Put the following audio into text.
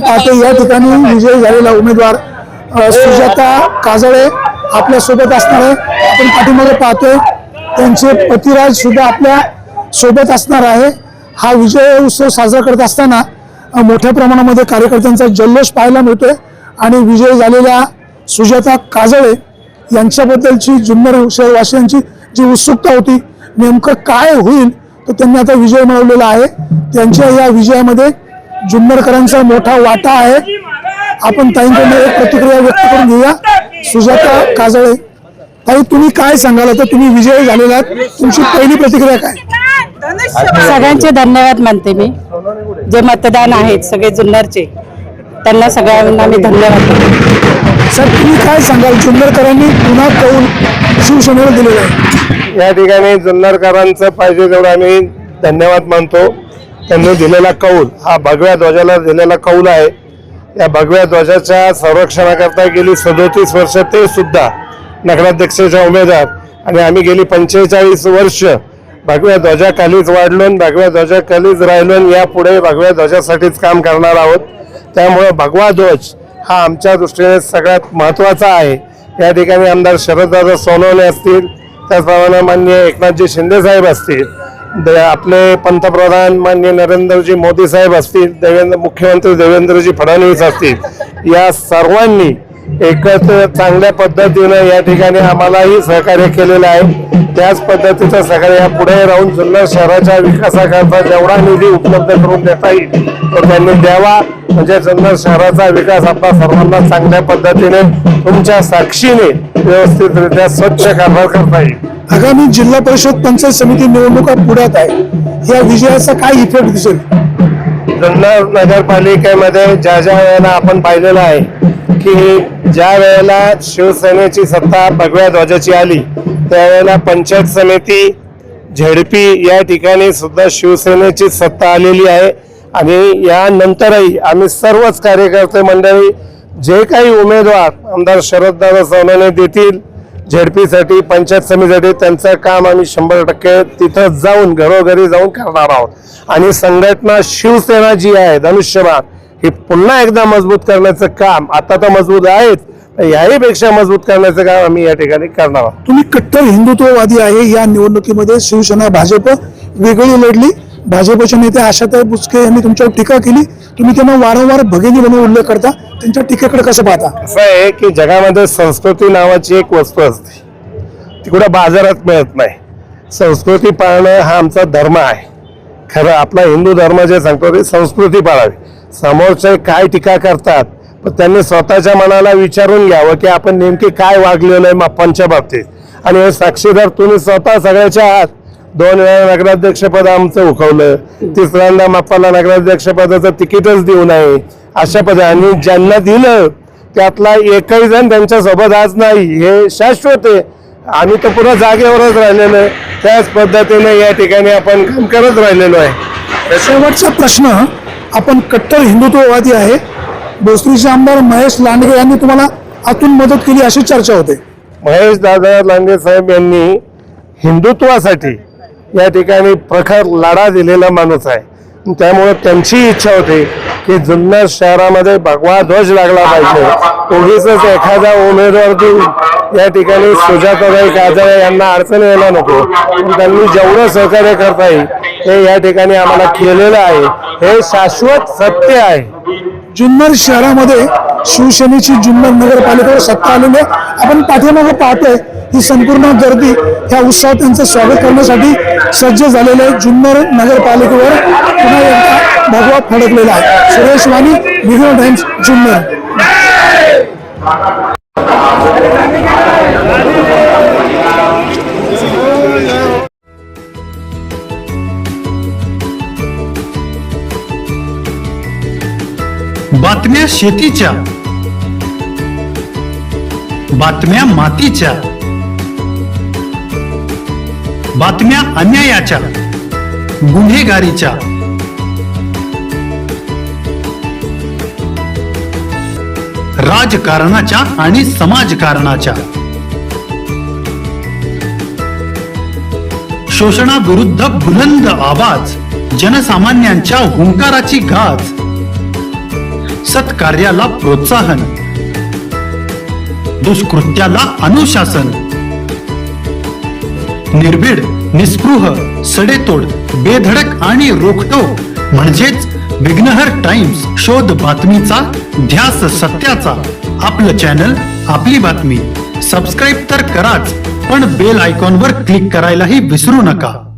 पाहतो या ठिकाणी विजयी झालेला उमेदवार सुजाता काजळे आपल्या सोबत असणार आहे। आपण पाठीमागे पाहतोय त्यांचे पतिराज सुद्धा आपल्या सोबत असणार आहे। हा विजय उत्सव साजरा करत असताना मोठ्या प्रमाणामध्ये कार्यकर्त्यांचा जल्लोष पाहायला मिळतोय आणि विजयी झालेल्या सुजाता काजळे यांच्याबद्दलची जुन्नर शहरवासियांची जी उत्सुकता होती नेमकं काय होईल तर त्यांनी आता विजय मिळवलेला आहे। त्यांच्या या विजयामध्ये जुन्नरकरांचा मोठा वाटा आहे। आपण ताईंकडून एक प्रतिक्रिया व्यक्त करून घेऊया। सुजाता काजळे ताई, तुम्ही काय सांगाल? आता तुम्ही विजयी झालेला आहात, तुमची पहिली प्रतिक्रिया काय? सगळ्यांचे धन्यवाद मानते मी, जे मतदान आहेत सगळे जुन्नरचे, त्यांना सगळ्यांना मी धन्यवाद देते। सर, तुम्ही काय सांगाल? जुन्नरकरांनी पुन्हा कौल शिवसेनेला दिलेला आहे। या ठिकाणी जुन्नरकरांचं पाहिजे तेवढं आम्ही धन्यवाद मानतो। त्यांनी दिलेला कौल हा भगव्या ध्वजाला दिलेला कौल आहे। या भगव्या ध्वजाच्या संरक्षणाकरता गेली 37 वर्ष ते सुद्धा नगराध्यक्षाचे उमेदवार आणि आम्ही गेली 45 वर्ष भगव्या ध्वजाखालीच वाढलो, भगव्या ध्वजाखालीच राहिलो, यापुढे भगव्या ध्वजासाठीच काम करणार आहोत। त्यामुळे भगवा ध्वज हा आमच्या दृष्टीने सगळ्यात महत्त्वाचा आहे। या ठिकाणी आमदार शरददादा सोनवणे असतील, त्याचप्रमाणे माननीय एकनाथजी शिंदे साहेब असतील, आपले पंतप्रधान माननीय नरेंद्रजी मोदी साहेब असतील, मुख्यमंत्री देवेंद्रजी फडणवीस असतील, या सर्वांनी एकत्र चांगल्या पद्धतीने या ठिकाणी आम्हालाही सहकार्य केलेलं आहे। त्याच पद्धतीचं सहकार्य या पुढे राहून जुन्नर शहराच्या विकासाकरता जेवढा निधी उपलब्ध करून देता येईल तो त्यांनी द्यावा, म्हणजे जुन्नर शहराचा विकास आपला सर्वांना चांगल्या पद्धतीने तुमच्या साक्षीने व्यवस्थितरित्या स्वच्छ कारभार करता येईल। आगामी जिल्हा परिषद पंचायत समिती निवडणुका पुढ्यात आहे, या विजयाचा काय इफेक्ट दिसेल? जुन्नर नगरपालिकेमध्ये ज्या वेळेला आपण पाहिलेलं आहे की ज्या वेळेला शिवसेनेची सत्ता भगव्या ध्वजाची आली त्यावेळेला पंचायत समिती झेडपी या ठिकाणी सुद्धा शिवसेनेची सत्ता आलेली आहे। आणि यानंतरही आम्ही सर्वच कार्यकर्ते मंडळी जे काही उमेदवार आमदार शरददादा सोनवणे देतील झेडपीसाठी पंचायत समितीसाठी त्यांचं काम आम्ही 100% तिथं जाऊन घरोघरी जाऊन करणार आहोत। आणि संघटना शिवसेना जी आहे धनुष्यबाण ही पुन्हा एकदा मजबूत करण्याचं काम, आता तर मजबूत आहेत, याहीपेक्षा मजबूत करण्याचं काम आम्ही या ठिकाणी करणार आहोत। तुम्ही कट्टर हिंदुत्ववादी आहे, या निवडणुकीमध्ये शिवसेना भाजप वेगळी लढली, भाजपचे नेते आशाताई बुचके यांनी तुमच्यावर टीका केली, तुम्ही त्यांना वारंवार भगिनी म्हणून उल्लेख करता, त्यांच्या टीकेकडे कसं पाहता? असं आहे की जगामध्ये संस्कृती नावाची एक वस्तू असते, ती कुठं बाजारात मिळत नाही। संस्कृती पाळणं हा आमचा धर्म आहे। खरं आपला हिंदू धर्म जे सांगतो ते संस्कृती पाळावी। समोरचे काय टीका करतात पण त्यांनी स्वतःच्या मनाला विचारून घ्यावं की आपण नेमके काय वागलेलं आहे माप्पांच्या बाबतीत। आणि हे साक्षीदार तुम्ही स्वतः सगळ्याच्या आहात। 2 वेळा नगराध्यक्षपद आमचं उखवलं, तिसऱ्यांदा माप्पाला नगराध्यक्षपदाचं तिकीटच देऊ नये अशा पद्धतीने ज्यांना दिलं त्यातला एकही जण त्यांच्या सोबत आज नाही, हे शाश्वत आहे। आम्ही तर पुन्हा जागेवरच राहिलेलो आहे, त्याच पद्धतीने या ठिकाणी आपण काम करत राहिलेलो आहे। शेवटचा प्रश्न, आपण कट्टर हिंदुत्ववादी आहे, भोसरीचे आमदार महेश लांडगे यांनी तुम्हाला आतून मदत केली अशी चर्चा होते। महेश दादा लांडगे साहेब यांनी हिंदुत्वासाठी या ठिकाणी प्रखर लढा दिलेला माणूस आहे। त्यामुळे त्यांची इच्छा होती की जुन्नर शहरामध्ये भगवा ध्वज लागला पाहिजे। उगीच एखादा उमेदवार देऊन या ठिकाणी सुजाताबाई काजळे यांना अडचण यायला नको, त्यांनी जेवढं सहकार्य करता येईल ते या ठिकाणी आम्हाला केलेलं आहे, हे शाश्वत सत्य आहे। जुन्नर शहरामध्ये शिवसेनेची जुन्नर नगरपालिकेवर सत्ता आलेली आहे। आपण पाठीमागे पाहतोय ही संपूर्ण गर्दी या उत्सवात त्यांचं स्वागत करण्यासाठी सज्ज झालेलं आहे। जुन्नर नगरपालिकेवर पुन्हा एकदा भगवा फडकलेला आहे। सुरेश वाणी, विघ्न टाइम्स, जुन्नर। बातम्या शेतीच्या, बातम्या मातीच्या, बातम्या अन्यायाच्या, गुन्हेगारीच्या, राजकारणाच्या आणि समाजकारणाच्या, शोषणाविरुद्ध बुलंद आवाज, जनसामान्यांच्या हुंकाराची गाज, सत्कार्याला प्रोत्साहन, दुष्कृत्याला अनुशासन, निर्भीड, निस्पृह, सडेतोड, बेधडक आणि रोखटोक म्हणजेच विघ्नहर टाइम्स. शोध बातमीचा, ध्यास सत्याचा. आपलं चॅनल, आपली बातमी. सबस्क्राईब तर कराच, पण बेल आयकॉनवर क्लिक करायलाही विसरू नका.